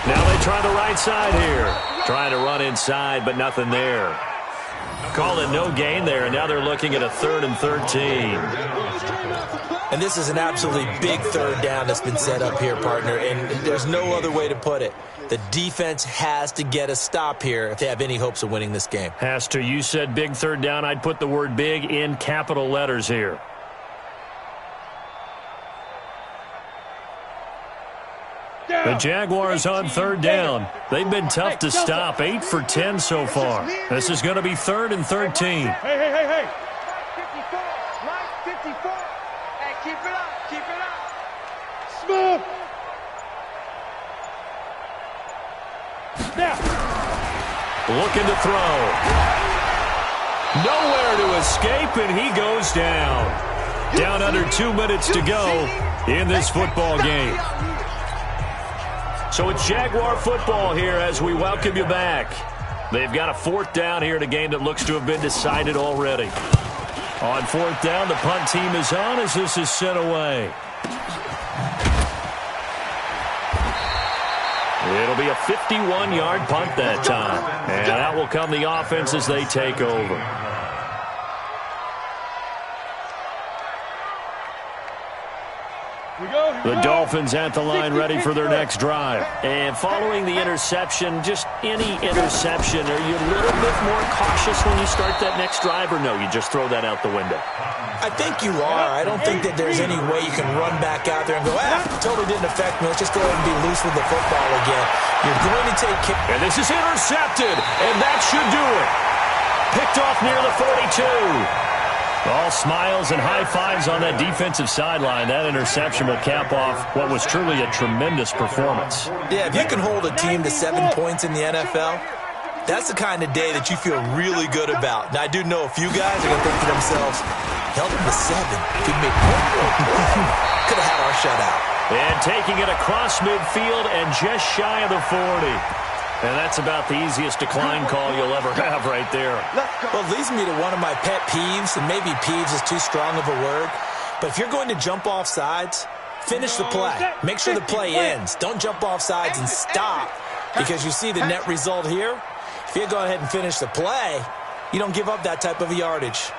A: Now they try the right side here. Trying to run inside, but nothing there. Call it no gain there, and now they're looking at a 3rd and 13.
C: And this is an absolutely big 3rd down that's been set up here, partner, and there's no other way to put it. The defense has to get a stop here if they have any hopes of winning this game.
A: Has to. You said big 3rd down. I'd put the word big in capital letters here. The Jaguars on 3rd down. They've been tough to stop. 8 for 10 so far. This is going to be 3rd and 13.
B: Hey.
E: 54. Mike, 54. Hey, keep it up.
B: Smooth. Now.
A: Looking to throw. Nowhere to escape, and he goes down. Down under 2 minutes to go in this football game. So it's Jaguar football here as we welcome you back. They've got a 4th down here in a game that looks to have been decided already. On 4th down, the punt team is on as this is sent away. It'll be a 51-yard punt that time. And that will come the offense as they take over. The Dolphins at the line ready for their next drive. And following the interception, just any interception, are you a little bit more cautious when you start that next drive, or no, you just throw that out the window?
C: I think you are. I don't think that there's any way you can run back out there and go, totally didn't affect me. Let's just go ahead and be loose with the football again. You're going to take care.
A: And this is intercepted, and that should do it. Picked off near the 42. All smiles and high fives on that defensive sideline. That interception will cap off what was truly a tremendous performance.
C: Yeah, if you can hold a team to 7 points in the NFL, that's the kind of day that you feel really good about. Now, I do know a few guys are going to think to themselves, held them to 7. Could have had our shutout.
A: And taking it across midfield and just shy of the 40. And that's about the easiest decline call you'll ever have right there.
C: Well, it leads me to one of my pet peeves, and maybe peeves is too strong of a word, but if you're going to jump off sides, finish the play. Make sure the play ends. Don't jump off sides and stop, because you see the net result here. If you go ahead and finish the play, you don't give up that type of yardage.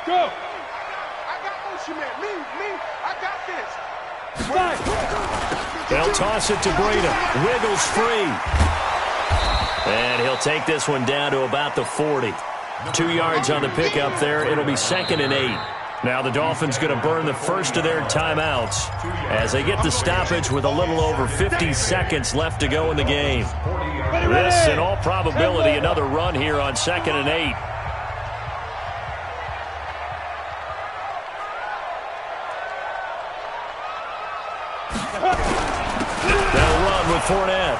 B: Go!
D: I got motion, man. Me, I got this.
A: They'll toss it to Breida. Wiggles free. And he'll take this one down to about the 40. 2 yards on the pickup there. It'll be 2nd and 8. Now the Dolphins going to burn the first of their timeouts as they get the stoppage with a little over 50 seconds left to go in the game. This, in all probability, another run here on 2nd and 8. They'll run with Fournette.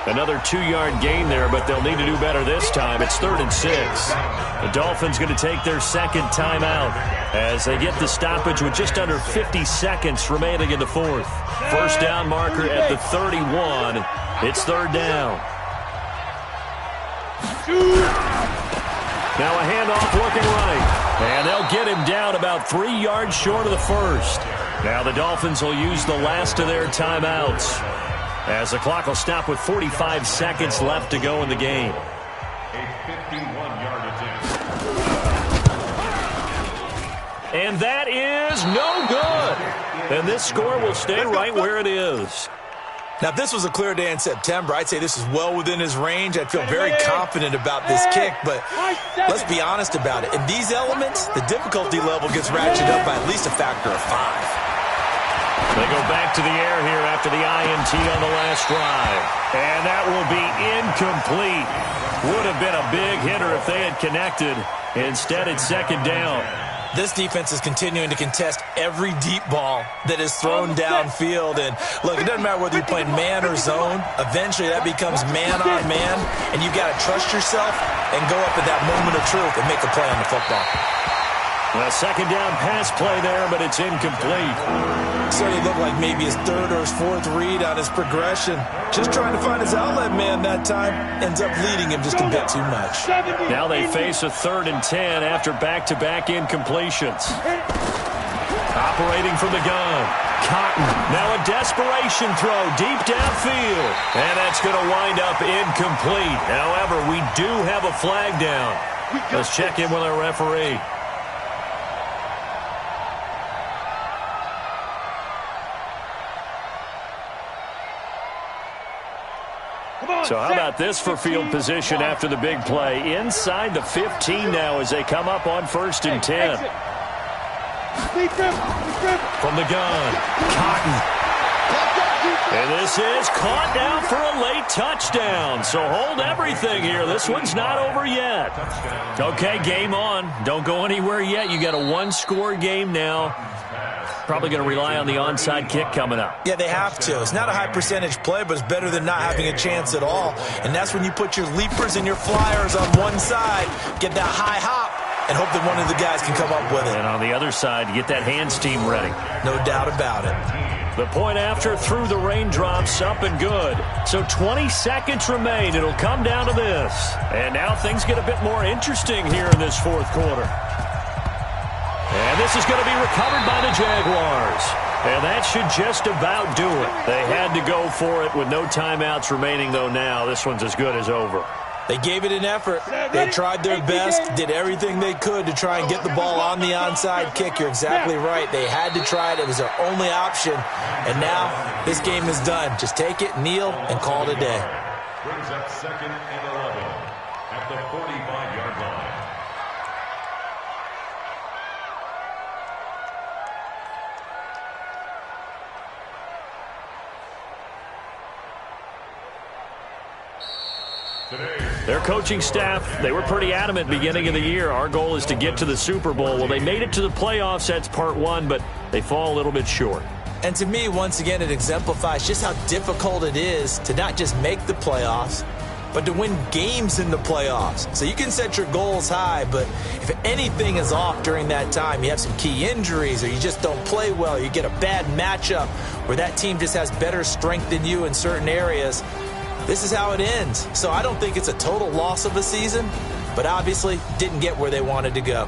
A: Another 2-yard gain there, but they'll need to do better this time. It's 3rd and 6. The Dolphins going to take their second timeout as they get the stoppage with just under 50 seconds remaining in the 4th. First down marker at the 31. It's 3rd down. Now a handoff looking right. And they'll get him down about 3 yards short of the first. Now the Dolphins will use the last of their timeouts, as the clock will stop with 45 seconds left to go in the game.
F: A 51-yard attempt.
A: And that is no good. And this score will stay right where it is.
C: Now, if this was a clear day in September, I'd say this is well within his range. I'd feel very confident about this kick, but let's be honest about it. In these elements, the difficulty level gets ratcheted up by at least a factor of 5.
A: They go back to the air here after the INT on the last drive. And that will be incomplete. Would have been a big hitter if they had connected. Instead, it's 2nd down.
C: This defense is continuing to contest every deep ball that is thrown downfield. And, look, it doesn't matter whether you're playing man or zone. Eventually, that becomes man on man. And you've got to trust yourself and go up at that moment of truth and make the play on the football.
A: A 2nd down pass play there, but it's incomplete.
C: Certainly looked like maybe his 3rd or his 4th read on his progression. Just trying to find his outlet man that time. Ends up leading him just a bit too much.
A: Now they face a 3rd and 10 after back-to-back incompletions. Operating from the gun. Cotton. Now a desperation throw deep downfield. And that's going to wind up incomplete. However, we do have a flag down. Let's check in with our referee. So how about this for field position after the big play? Inside the 15 now as they come up on 1st and 10. From the gun, Cotton. And this is caught now for a late touchdown. So hold everything here. This one's not over yet. Okay, game on. Don't go anywhere yet. You got a 1-score game now. Probably going to rely on the onside kick coming up.
C: Yeah, they have to. It's not a high percentage play, but it's better than not having a chance at all. And that's when you put your leapers and your flyers on one side, get that high hop, and hope that one of the guys can come up with it.
A: And on the other side, you get that hands team ready.
C: No doubt about it.
A: The point after through the raindrops, up and good. So 20 seconds remain. It'll come down to this. And now things get a bit more interesting here in this 4th quarter. And this is going to be recovered by the Jaguars. And that should just about do it. They had to go for it with no timeouts remaining, though now. This one's as good as over.
C: They gave it an effort. They tried their best, did everything they could to try and get the ball on the onside kick. You're exactly right. They had to try it. It was their only option. And now this game is done. Just take it, kneel, and call it a day.
F: Brings up 2nd and 11 at the 45-yard line.
A: Their coaching staff, they were pretty adamant beginning of the year. Our goal is to get to the Super Bowl. Well, they made it to the playoffs. That's part 1, but they fall a little bit short.
C: And to me, once again, it exemplifies just how difficult it is to not just make the playoffs, but to win games in the playoffs. So you can set your goals high, but if anything is off during that time, you have some key injuries or you just don't play well, you get a bad matchup where that team just has better strength than you in certain areas, this is how it ends. So I don't think it's a total loss of a season, but obviously didn't get where they wanted to go.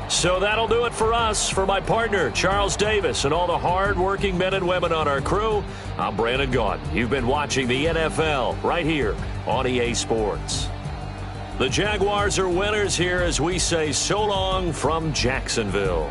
A: So that'll do it for us. For my partner, Charles Davis, and all the hard-working men and women on our crew, I'm Brandon Gaudin. You've been watching the NFL right here on EA Sports. The Jaguars are winners here as we say so long from Jacksonville.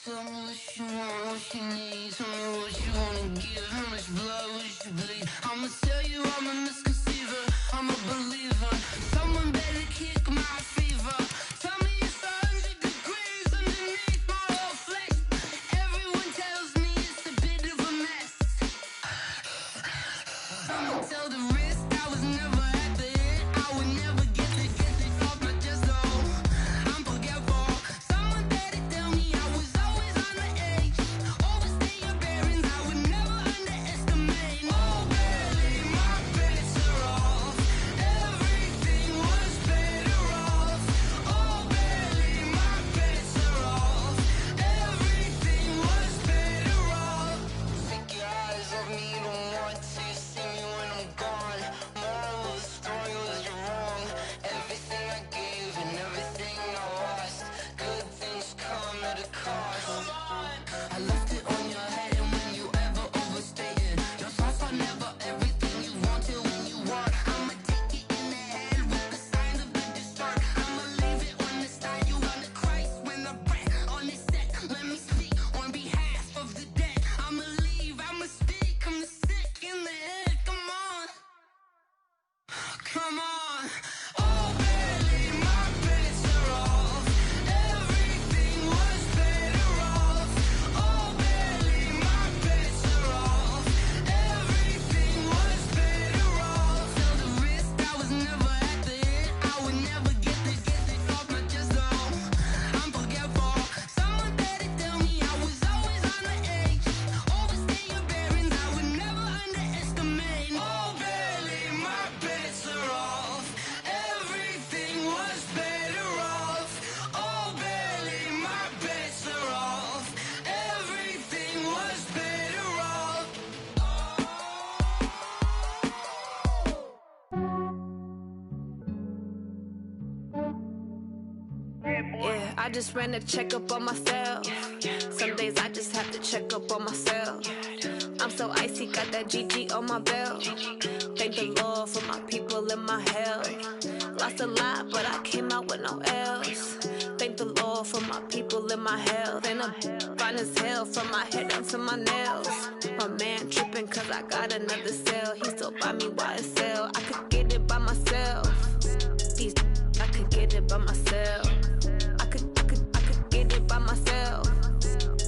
G: Tell me what you want, what you need. Tell me what you wanna give. How much blood would you bleed? I'ma tell you I'm a misconceiver. I'm a believer. Someone better kick my fever. Tell me it's 100 degrees underneath my whole flesh. Everyone tells me it's a bit of a mess. I'ma tell the wrist I was never at the hit. I would never get it off my chest though. I'm forgetful. Someone better tell me I was always on the edge. Overstay your bearings, I would never underestimate. Oh, barely, my bets are off. Everything was better off. Oh, barely, my bets are off. Everything was better off. Take your eyes off me, you don't want to see me when I'm gone. Moral of the story was you're wrong. Everything I gave and everything I lost. Good things come at a cost. I left it on your head, and when you ever overstated, your thoughts are never everything you wanted when you want. I'ma take it in the head with the signs of the distort. I'ma leave it on the side. You want to Christ when I breath on this set. Let me speak on behalf of the dead. I'ma leave, I'ma speak. I'm the sick in the head. Come on, come on. Oh, barely, my bets are off. Everything was better off. Oh, barely, my bets are off. Everything was better off. Tell the wrist I was never at the hit. I would never get it off my chest though. I'm forgetful. Someone better tell me I was always on the edge. Overstay your bearings, I would never underestimate. Oh, barely, my bets are off. Everything was better off. Oh, barely, my bets are off. Everything was better off.
H: Yeah, I just ran a checkup on myself. Some days I just have to check up on myself. I'm so icy, got that GG on my belt. Thank the Lord for my people in my health. Lost a lot, but I came out with no else. Thank the Lord for my people in my health. And I'm fine as hell from my head down to my nails. My man tripping cause I got another cell. He still buy me YSL. I could get it by myself. These I could get it by myself. I could get it by myself.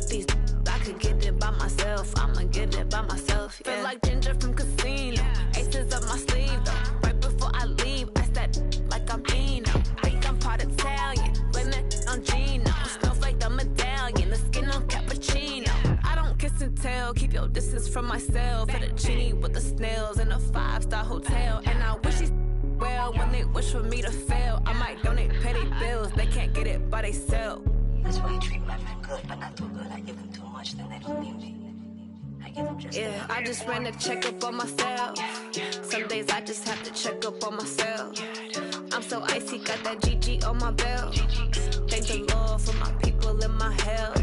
H: These I could get it by myself. I'ma get it by myself. Yeah. Feel like Ginger from Casino. Aces up my sleeve though. Right before I leave, I said like I'm Dino. Think I'm part Italian. Blame it on Gino. Smells like the medallion. The skin on cappuccino. I don't kiss and tell. Keep your distance from myself. Fettuccine with the snails in a 5-star hotel. And I wish these well when they wish for me to fail. I might donate petty bills. They can't get it by themselves.
I: That's why you treat my men good, but not too good. I give them too much, then they don't need me. I give them just
H: Yeah, I just ran a checkup on myself. Some days I just have to check up on myself. I'm so icy, got that GG on my belt. Thank the Lord for my people in my health.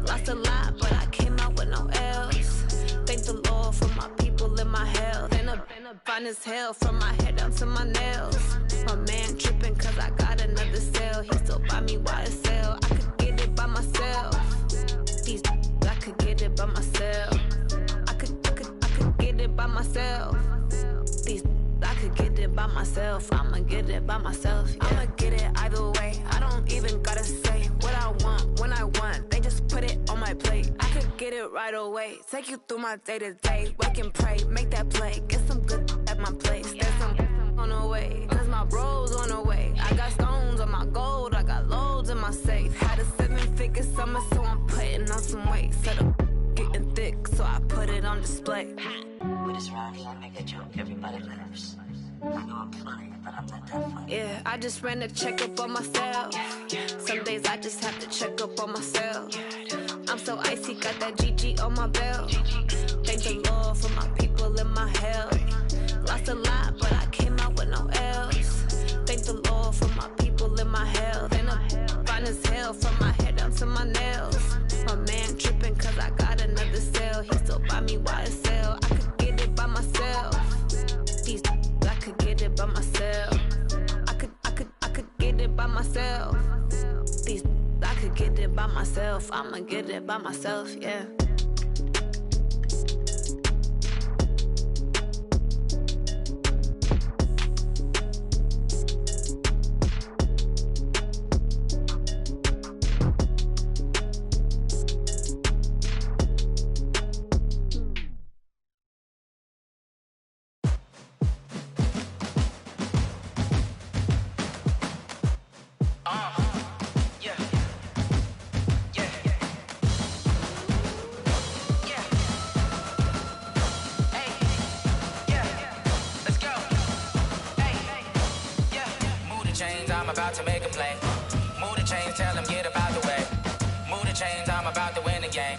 H: Lost a lot, but I came out with no else. Thank the Lord for my people in my health. And I'm fine as hell from my head down to my nails. My man tripping cause I got another cell. He still buy me YSL. I could get it by myself. These I could get it by myself. I could get it by myself. These I could get it by by myself. I'ma get it by myself. Yeah. I'ma get it either way. I don't even gotta say what I want when I want. They just put it on my plate. I could get it right away. Take you through my day-to-day. Wake and pray, make that play. Get some good at my place. There's some on the way. Cause my bro's on the way. I got stones on my gold. I got loads in my safe. Had a 7-figure summer, so I'm putting on some weight. Set up getting thick, so I put it on display.
I: We just round here and make a joke everybody laughs. I know I'm funny, but I'm not that funny.
H: Yeah, I just ran a checkup on myself. Some days I just have to check up on myself. I'm so icy, got that GG on my belt. Thank the Lord for my people in my health. Lost a lot, but I came out with no L's. Thank the Lord for my people in my health. And I'm fine as hell from my head down to my nails. My man tripping cause I got another sale. He still buy me YSL. I could get it by myself. These I could get it by myself. I could get it by myself. These I could get it by myself. I'ma get it by myself, yeah.
J: I'm about to make a play. Move the chains, tell them get up out the way. Move the chains, I'm about to win the game.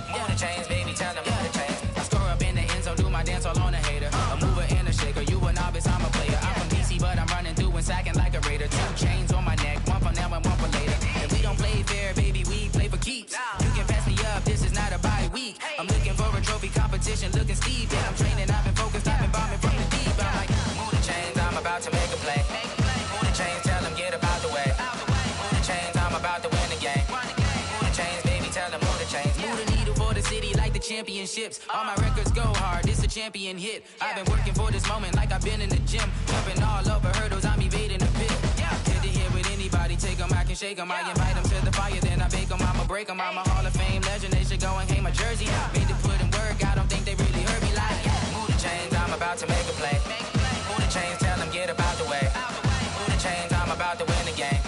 J: Move the chains, baby, tell them move the chains. I score up in the end zone, do my dance all on a hater. A mover and a shaker, you a novice, I'm a player. I'm from DC, but I'm running through and sacking like a raider. 2 chains on my neck, one for now and one for later. And we don't play fair, baby, we play for keeps. You can pass me up, this is not a bye week. I'm looking for a trophy competition, looking steep. And I'm training, I've been focused, I've been bombing from the deep. I'm like, move the chains, I'm about to make a play. Move the chains, tell them get up out the way. Move the chains, I'm about to win the game. Move the chains, baby, tell them move the chains. Move the needle for the city like the championships. All my records go hard, this a champion hit. I've been working for this moment like I've been in the gym. Jumping all over hurdles, I'm evading the pit. Head to head with anybody, take them, I can shake them. I invite them to the fire, then I bake them, I'ma break them. I'm a Hall of Fame legend, they should go and hang my jersey. Made to put in work, I don't think they really heard me like. Move the chains, I'm about to make a play. Move the chains, tell them get up out the way. Move the chains, I'm about to win the game.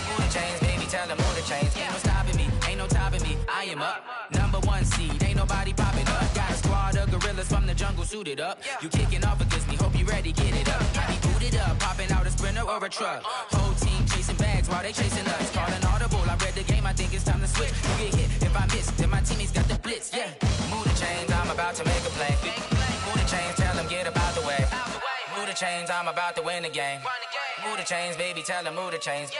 J: Move the chains, baby, tell them move the chains. Ain't no stopping me, ain't no topping me, I am up. #1 seed, ain't nobody popping up. Got a squad of gorillas from the jungle suited up. You kicking off against me, hope you ready, get it up. I be booted up, popping out a Sprinter or a truck. Whole team chasing bags while they chasing us. Calling audible, I read the game, I think it's time to switch. You get hit, if I miss, then my teammates got the blitz, yeah. Move the chains, I'm about to make a play. Move the chains, tell them get up out the way. Move the chains, I'm about to win the game. Move the chains, baby, tell them move the chains.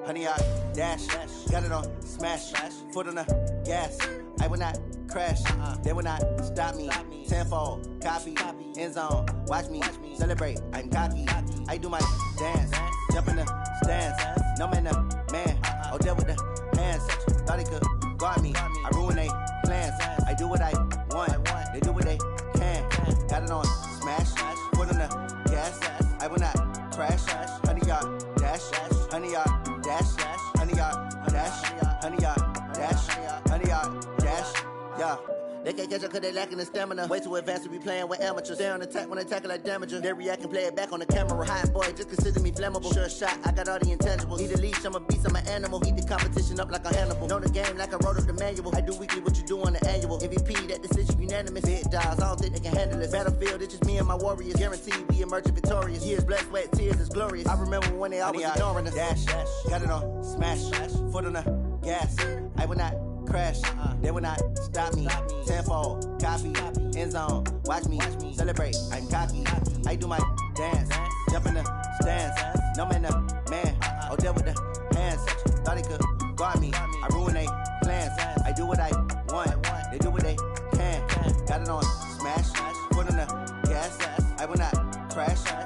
K: Honey, I dash, got it on smash, foot on the gas. I will not crash, they will not stop me. Tenfold, copy, end zone, watch me celebrate. I'm cocky, I do my dance, jump in the stands. No man, man, oh there with the hands. Thought he could guard me, I ruin they plans. I do what I want, they do what they can. Got it on smash, foot on the gas. I will not crash, honey, y'all dash, honey, y'all dash, honey, y'all dash, honey, y'all dash, honey, y'all dash, yeah. They can't catch up cause they lacking the stamina. Way too advanced to be playing with amateurs. Stay on attack when they tackle like damager. They react and play it back on the camera. Hot boy, just consider me flammable. Sure shot, I got all the intangibles. Need a leash, I'm a beast, I'm an animal. Eat the competition up like a Hannibal. Know the game like I wrote up the manual. I do weekly what you do on the annual. MVP, that decision unanimous. Big dogs, I don't think they can handle this. Battlefield, it's just me and my warriors. Guaranteed we emerge victorious. Years, blood, sweat, tears, is glorious. I remember when they always ignoring us. Dash, got it on smash, foot on the gas. I will not crash, they will not stop me. Tenfold, copy, end zone, watch me celebrate. I'm cocky, I do my dance, jump in the stands. No man, man, oh there with the hands. Thought he could guard me, I ruin they plans. I do what I want, they do what they can. Got it on smash, foot on the gas. I will not crash.